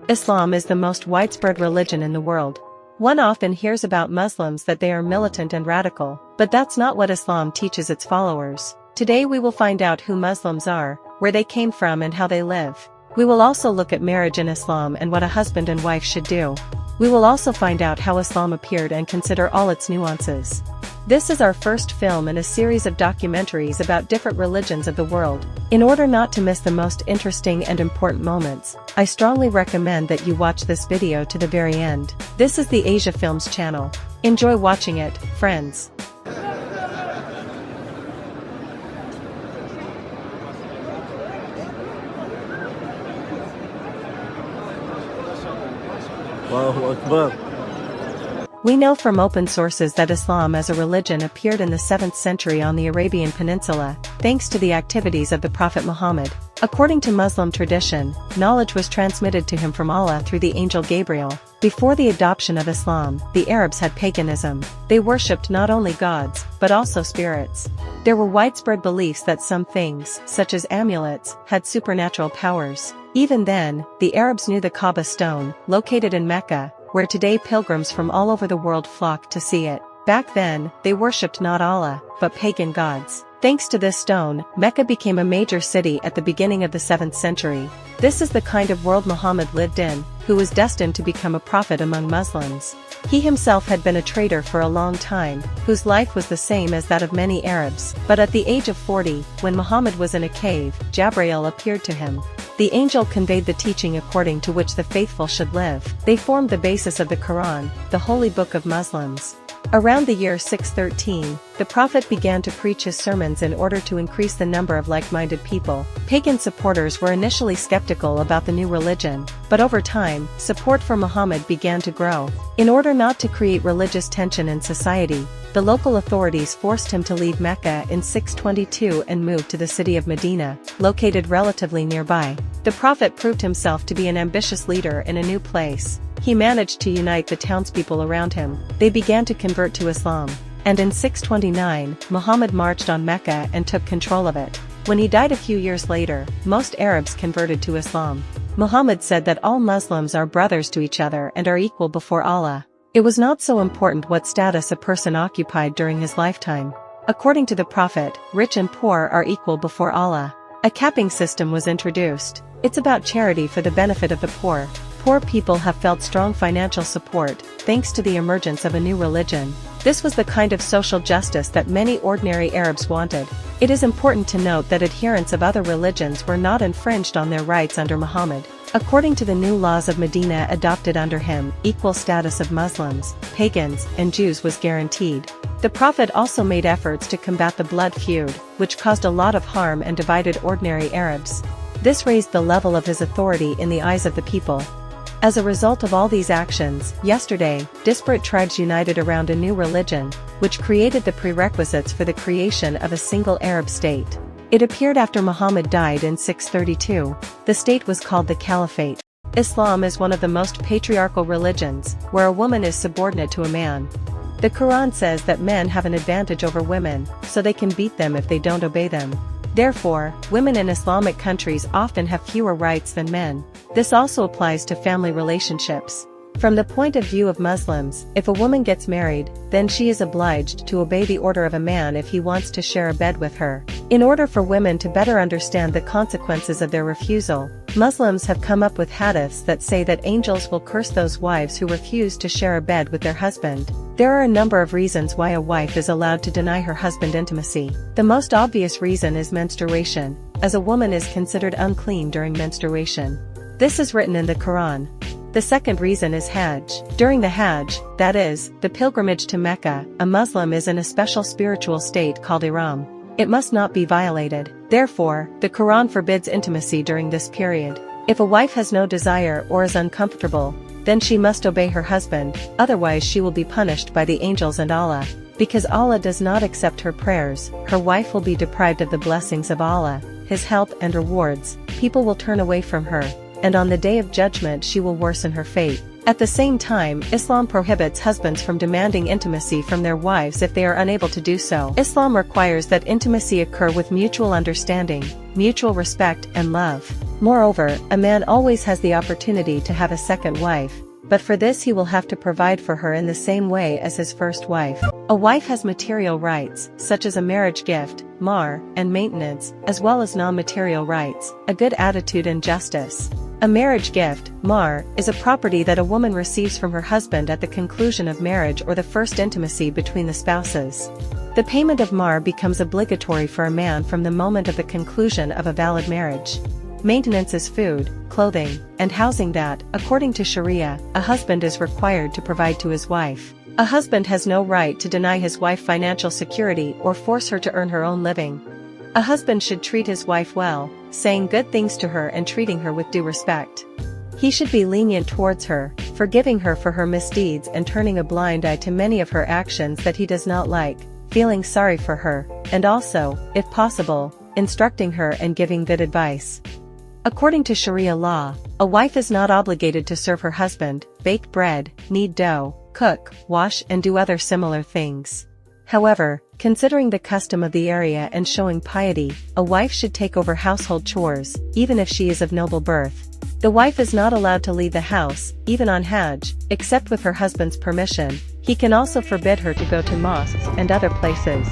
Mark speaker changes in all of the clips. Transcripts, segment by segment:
Speaker 1: Islam is the most widespread religion in the world. One often hears about Muslims that they are militant and radical, but that's not what Islam teaches its followers. Today we will find out who Muslims are, where they came from and how they live. We will also look at marriage in Islam and what a husband and wife should do. We will also find out how Islam appeared and consider all its nuances. This is our first film in a series of documentaries about different religions of the world. In order not to miss the most interesting and important moments, I strongly recommend that you watch this video to the very end. This is the Asia Films channel. Enjoy watching it, friends.
Speaker 2: Allahu Akbar.
Speaker 1: We know from open sources that Islam as a religion appeared in the 7th century on the Arabian Peninsula, thanks to the activities of the Prophet Muhammad. According to Muslim tradition, knowledge was transmitted to him from Allah through the angel Gabriel. Before the adoption of Islam, the Arabs had paganism. They worshipped not only gods, but also spirits. There were widespread beliefs that some things, such as amulets, had supernatural powers. Even then, the Arabs knew the Kaaba stone, located in Mecca, where today pilgrims from all over the world flock to see it. Back then, they worshipped not Allah, but pagan gods. Thanks to this stone, Mecca became a major city at the beginning of the 7th century. This is the kind of world Muhammad lived in, who was destined to become a prophet among Muslims. He himself had been a trader for a long time, whose life was the same as that of many Arabs. But at the age of 40, when Muhammad was in a cave, Jabrail appeared to him. The angel conveyed the teaching according to which the faithful should live. They formed the basis of the Quran, the holy book of Muslims. Around the year 613, the Prophet began to preach his sermons in order to increase the number of like-minded people. Pagan supporters were initially skeptical about the new religion, but over time, support for Muhammad began to grow. In order not to create religious tension in society, the local authorities forced him to leave Mecca in 622 and move to the city of Medina, located relatively nearby. The Prophet proved himself to be an ambitious leader in a new place. He managed to unite the townspeople around him. They began to convert to Islam. And in 629, Muhammad marched on Mecca and took control of it. When he died a few years later, most Arabs converted to Islam. Muhammad said that all Muslims are brothers to each other and are equal before Allah. It was not so important what status a person occupied during his lifetime. According to the Prophet, rich and poor are equal before Allah. A capping system was introduced. It's about charity for the benefit of the poor. Poor people have felt strong financial support, thanks to the emergence of a new religion. This was the kind of social justice that many ordinary Arabs wanted. It is important to note that adherents of other religions were not infringed on their rights under Muhammad. According to the new laws of Medina adopted under him, equal status of Muslims, pagans, and Jews was guaranteed. The Prophet also made efforts to combat the blood feud, which caused a lot of harm and divided ordinary Arabs. This raised the level of his authority in the eyes of the people. As a result of all these actions, yesterday, disparate tribes united around a new religion, which created the prerequisites for the creation of a single Arab state. It appeared after Muhammad died in 632. The state was called the Caliphate. Islam is one of the most patriarchal religions, where a woman is subordinate to a man. The Quran says that men have an advantage over women, so they can beat them if they don't obey them. Therefore, women in Islamic countries often have fewer rights than men. This also applies to family relationships. From the point of view of Muslims, if a woman gets married, then she is obliged to obey the order of a man if he wants to share a bed with her. In order for women to better understand the consequences of their refusal, Muslims have come up with hadiths that say that angels will curse those wives who refuse to share a bed with their husband. There are a number of reasons why a wife is allowed to deny her husband intimacy. The most obvious reason is menstruation, as a woman is considered unclean during menstruation. This is written in the Quran. The second reason is Hajj. During the Hajj, that is, the pilgrimage to Mecca, a Muslim is in a special spiritual state called Ihram. It must not be violated. Therefore, the Quran forbids intimacy during this period. If a wife has no desire or is uncomfortable, then she must obey her husband, otherwise she will be punished by the angels and Allah. Because Allah does not accept her prayers, her wife will be deprived of the blessings of Allah, His help and rewards. People will turn away from her, and on the day of judgment she will worsen her fate. At the same time, Islam prohibits husbands from demanding intimacy from their wives if they are unable to do so. Islam requires that intimacy occur with mutual understanding, mutual respect and love. Moreover, a man always has the opportunity to have a second wife, but for this he will have to provide for her in the same way as his first wife. A wife has material rights, such as a marriage gift, mahr, and maintenance, as well as non-material rights, a good attitude and justice. A marriage gift, mahr, is a property that a woman receives from her husband at the conclusion of marriage or the first intimacy between the spouses. The payment of mahr becomes obligatory for a man from the moment of the conclusion of a valid marriage. Maintenance is food, clothing, and housing that, according to Sharia, a husband is required to provide to his wife. A husband has no right to deny his wife financial security or force her to earn her own living. A husband should treat his wife well, saying good things to her and treating her with due respect. He should be lenient towards her, forgiving her for her misdeeds and turning a blind eye to many of her actions that he does not like, feeling sorry for her, and also, if possible, instructing her and giving good advice. According to Sharia law, a wife is not obligated to serve her husband, bake bread, knead dough, cook, wash and do other similar things. However, considering the custom of the area and showing piety, a wife should take over household chores, even if she is of noble birth. The wife is not allowed to leave the house, even on Hajj, except with her husband's permission. He can also forbid her to go to mosques and other places.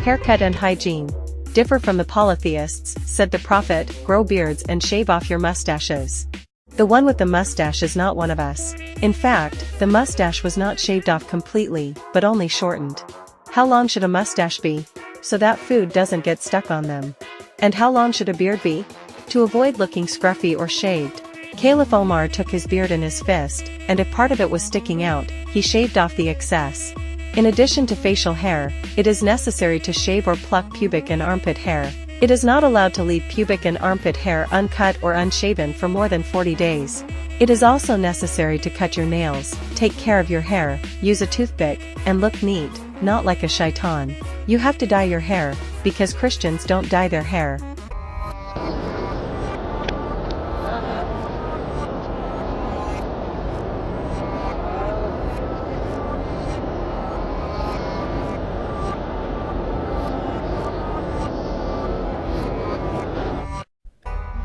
Speaker 1: Haircut and hygiene differ from the polytheists, said the Prophet, grow beards and shave off your mustaches. The one with the mustache is not one of us. In fact, the mustache was not shaved off completely, but only shortened. How long should a mustache be? So that food doesn't get stuck on them. And how long should a beard be? To avoid looking scruffy or shaved. Caliph Omar took his beard in his fist, and if part of it was sticking out, he shaved off the excess. In addition to facial hair, it is necessary to shave or pluck pubic and armpit hair. It is not allowed to leave pubic and armpit hair uncut or unshaven for more than 40 days. It is also necessary to cut your nails, take care of your hair, use a toothpick, and look neat, not like a shaitan. You have to dye your hair, because Christians don't dye their hair.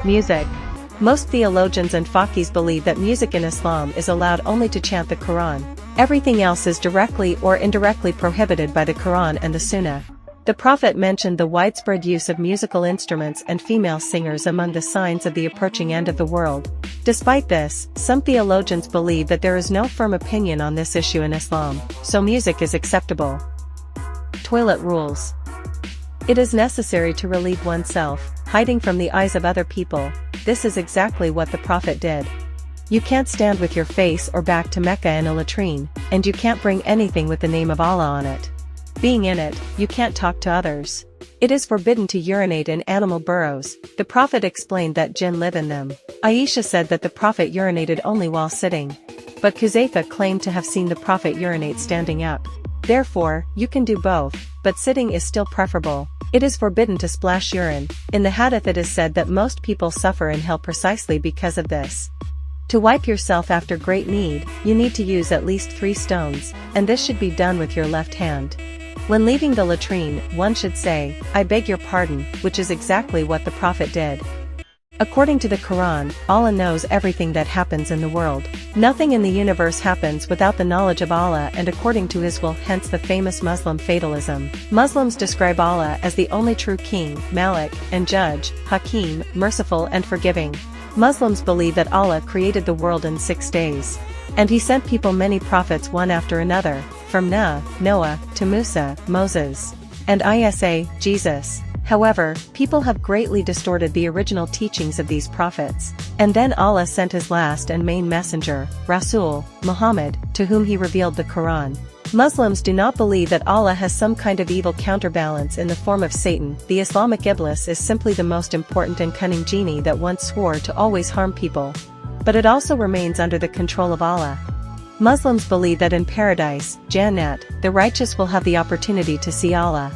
Speaker 1: Music. Most theologians and faqihs believe that music in Islam is allowed only to chant the Quran. Everything else is directly or indirectly prohibited by the Quran and the Sunnah. The Prophet mentioned the widespread use of musical instruments and female singers among the signs of the approaching end of the world. Despite this, some theologians believe that there is no firm opinion on this issue in Islam, so music is acceptable. Toilet rules. It is necessary to relieve oneself, hiding from the eyes of other people. This is exactly what the Prophet did. You can't stand with your face or back to Mecca in a latrine, and you can't bring anything with the name of Allah on it. Being in it, you can't talk to others. It is forbidden to urinate in animal burrows. The Prophet explained that jinn live in them. Aisha said that the Prophet urinated only while sitting. But Huzaifa claimed to have seen the Prophet urinate standing up. Therefore, you can do both, but sitting is still preferable. It is forbidden to splash urine. In the hadith it is said that most people suffer in hell precisely because of this. To wipe yourself after great need, you need to use at least 3 stones, and this should be done with your left hand. When leaving the latrine, one should say, "I beg your pardon," which is exactly what the Prophet did. According to the Quran, Allah knows everything that happens in the world. Nothing in the universe happens without the knowledge of Allah and according to His will, hence the famous Muslim fatalism. Muslims describe Allah as the only true king, Malik, and Judge, Hakim, merciful and forgiving. Muslims believe that Allah created the world in 6 days. And He sent people many prophets one after another, from Noah, to Musa, Moses, and Isa, Jesus. However, people have greatly distorted the original teachings of these prophets. And then Allah sent His last and main messenger, Rasul, Muhammad, to whom He revealed the Quran. Muslims do not believe that Allah has some kind of evil counterbalance in the form of Satan. The Islamic Iblis is simply the most important and cunning genie that once swore to always harm people. But it also remains under the control of Allah. Muslims believe that in paradise, Jannat, the righteous will have the opportunity to see Allah.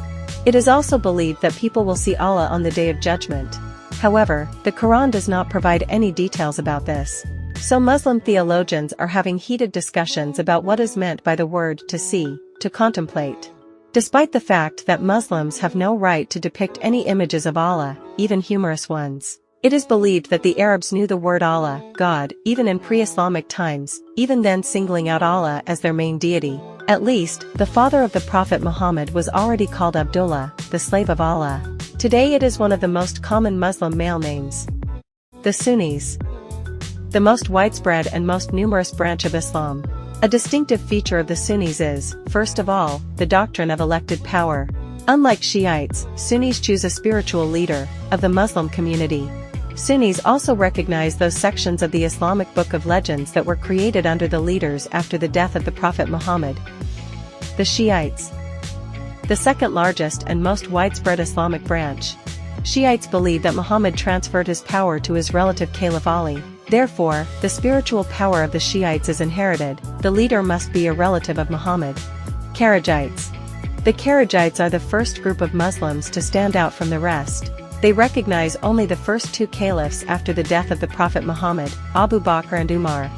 Speaker 1: It is also believed that people will see Allah on the Day of Judgment. However, the Quran does not provide any details about this. So Muslim theologians are having heated discussions about what is meant by the word to see, to contemplate. Despite the fact that Muslims have no right to depict any images of Allah, even humorous ones. It is believed that the Arabs knew the word Allah, God, even in pre-Islamic times, even then singling out Allah as their main deity. At least, the father of the Prophet Muhammad was already called Abdullah, the slave of Allah. Today it is one of the most common Muslim male names. The Sunnis. The most widespread and most numerous branch of Islam. A distinctive feature of the Sunnis is, first of all, the doctrine of elected power. Unlike Shiites, Sunnis choose a spiritual leader of the Muslim community. Sunnis also recognize those sections of the Islamic book of legends that were created under the leaders after the death of the Prophet Muhammad. The Shiites. The second largest and most widespread Islamic branch. Shiites believe that Muhammad transferred his power to his relative Caliph Ali. Therefore, the spiritual power of the Shiites is inherited. The leader must be a relative of Muhammad. Kharijites. The Kharijites are the first group of Muslims to stand out from the rest. They recognize only the first two caliphs after the death of the Prophet Muhammad, Abu Bakr and Umar.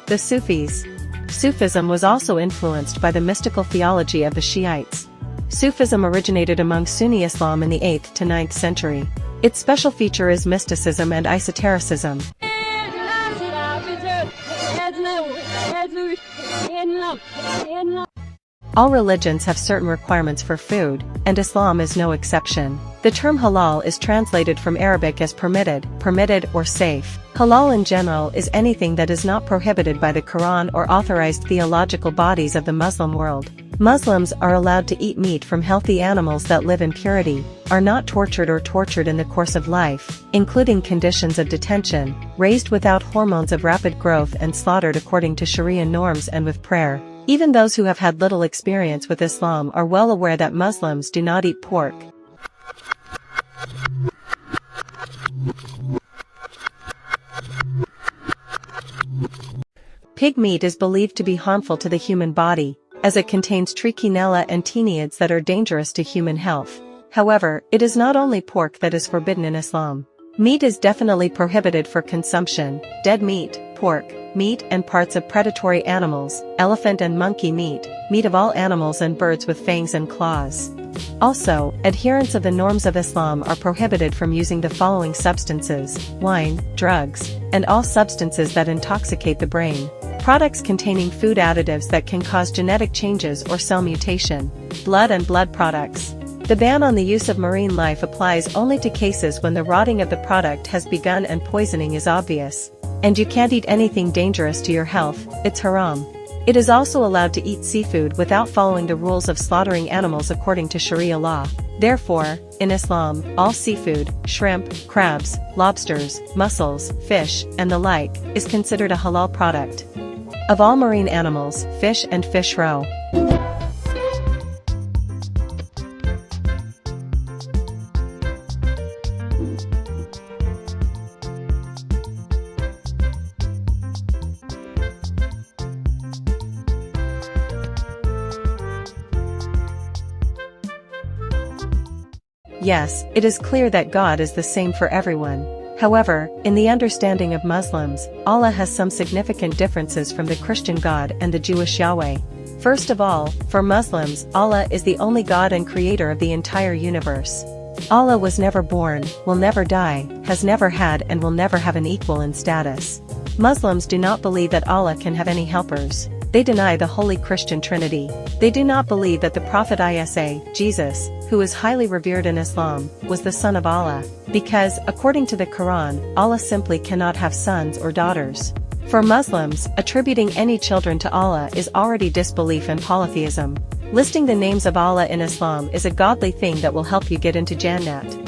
Speaker 1: The Sufis. Sufism was also influenced by the mystical theology of the Shiites. Sufism originated among Sunni Islam in the 8th to 9th century. Its special feature is mysticism and esotericism. All religions have certain requirements for food, and Islam is no exception. The term halal is translated from Arabic as permitted or safe. Halal in general is anything that is not prohibited by the Quran or authorized theological bodies of the Muslim world. Muslims are allowed to eat meat from healthy animals that live in purity, are not tortured in the course of life, including conditions of detention, raised without hormones of rapid growth and slaughtered according to Sharia norms and with prayer. Even those who have had little experience with Islam are well aware that Muslims do not eat pork. Pig meat is believed to be harmful to the human body, as it contains trichinella and tiniids that are dangerous to human health. However, it is not only pork that is forbidden in Islam. Meat is definitely prohibited for consumption. Dead meat, pork, meat and parts of predatory animals, elephant and monkey meat, meat of all animals and birds with fangs and claws. Also, adherents of the norms of Islam are prohibited from using the following substances: wine, drugs, and all substances that intoxicate the brain. Products containing food additives that can cause genetic changes or cell mutation. Blood and blood products. The ban on the use of marine life applies only to cases when the rotting of the product has begun and poisoning is obvious. And you can't eat anything dangerous to your health, it's haram. It is also allowed to eat seafood without following the rules of slaughtering animals according to Sharia law. Therefore, in Islam, all seafood, shrimp, crabs, lobsters, mussels, fish, and the like, is considered a halal product. Of all marine animals, fish and fish roe. Yes, it is clear that God is the same for everyone. However, in the understanding of Muslims, Allah has some significant differences from the Christian God and the Jewish Yahweh. First of all, for Muslims, Allah is the only God and creator of the entire universe. Allah was never born, will never die, has never had and will never have an equal in status. Muslims do not believe that Allah can have any helpers. They deny the Holy Christian Trinity. They do not believe that the Prophet Isa, Jesus, who is highly revered in Islam, was the son of Allah, because, according to the Quran, Allah simply cannot have sons or daughters. For Muslims, attributing any children to Allah is already disbelief and polytheism. Listing the names of Allah in Islam is a godly thing that will help you get into Jannat.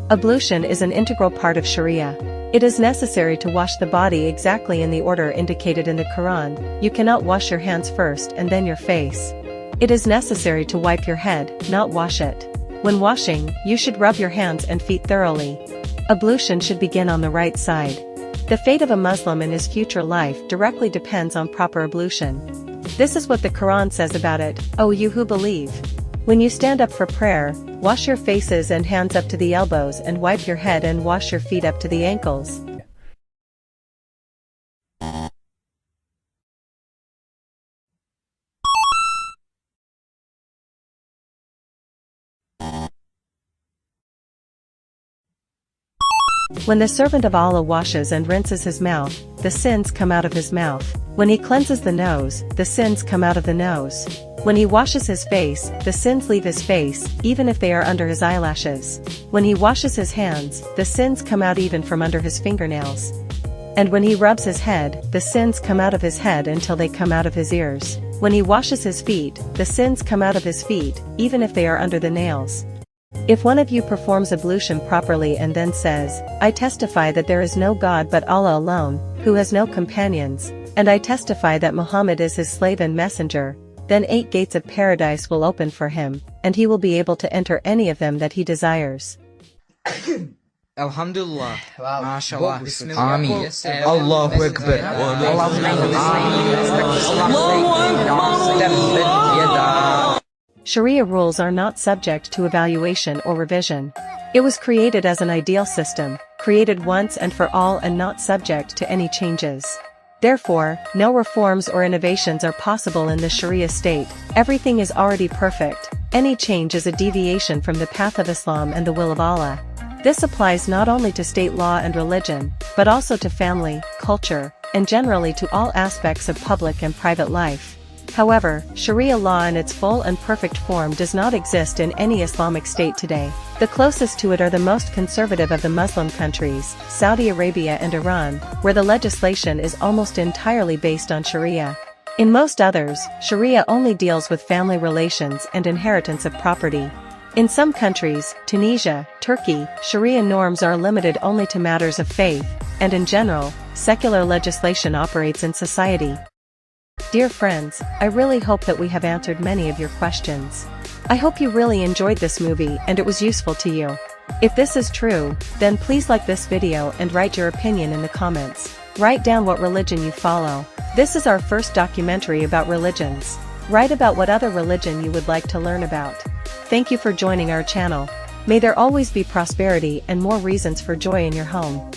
Speaker 1: Ablution is an integral part of Sharia. It is necessary to wash the body exactly in the order indicated in the Quran. You cannot wash your hands first and then your face. It is necessary to wipe your head, not wash it. When washing, you should rub your hands and feet thoroughly. Ablution should begin on the right side. The fate of a Muslim in his future life directly depends on proper ablution. This is what the Quran says about it, O you who believe. When you stand up for prayer, wash your faces and hands up to the elbows and wipe your head and wash your feet up to the ankles. When the servant of Allah washes and rinses his mouth, the sins come out of his mouth. When he cleanses the nose, the sins come out of the nose. When he washes his face, the sins leave his face, even if they are under his eyelashes. When he washes his hands, the sins come out even from under his fingernails. And when he rubs his head, the sins come out of his head until they come out of his ears. When he washes his feet, the sins come out of his feet, even if they are under the nails. If one of you performs ablution properly and then says, I testify that there is no God but Allah alone, who has no companions, and I testify that Muhammad is his slave and messenger, then 8 gates of paradise will open for him, and he will be able to enter any of them that he desires.
Speaker 2: Alhamdulillah.
Speaker 3: Wow.
Speaker 2: MashaAllah.
Speaker 3: Bagus.
Speaker 2: Bismillah.
Speaker 3: Amin.
Speaker 2: Allahu Akbar.
Speaker 1: Sharia rules are not subject to evaluation or revision. It was created as an ideal system, created once and for all and not subject to any changes. Therefore, no reforms or innovations are possible in the Sharia state. Everything is already perfect. Any change is a deviation from the path of Islam and the will of Allah. This applies not only to state law and religion, but also to family, culture, and generally to all aspects of public and private life. However, Sharia law in its full and perfect form does not exist in any Islamic state today. The closest to it are the most conservative of the Muslim countries, Saudi Arabia and Iran, where the legislation is almost entirely based on Sharia. In most others, Sharia only deals with family relations and inheritance of property. In some countries, Tunisia, Turkey, Sharia norms are limited only to matters of faith, and in general, secular legislation operates in society. Dear friends, I really hope that we have answered many of your questions. I hope you really enjoyed this movie and it was useful to you. If this is true, then please like this video and write your opinion in the comments. Write down what religion you follow. This is our first documentary about religions. Write about what other religion you would like to learn about. Thank you for joining our channel. May there always be prosperity and more reasons for joy in your home.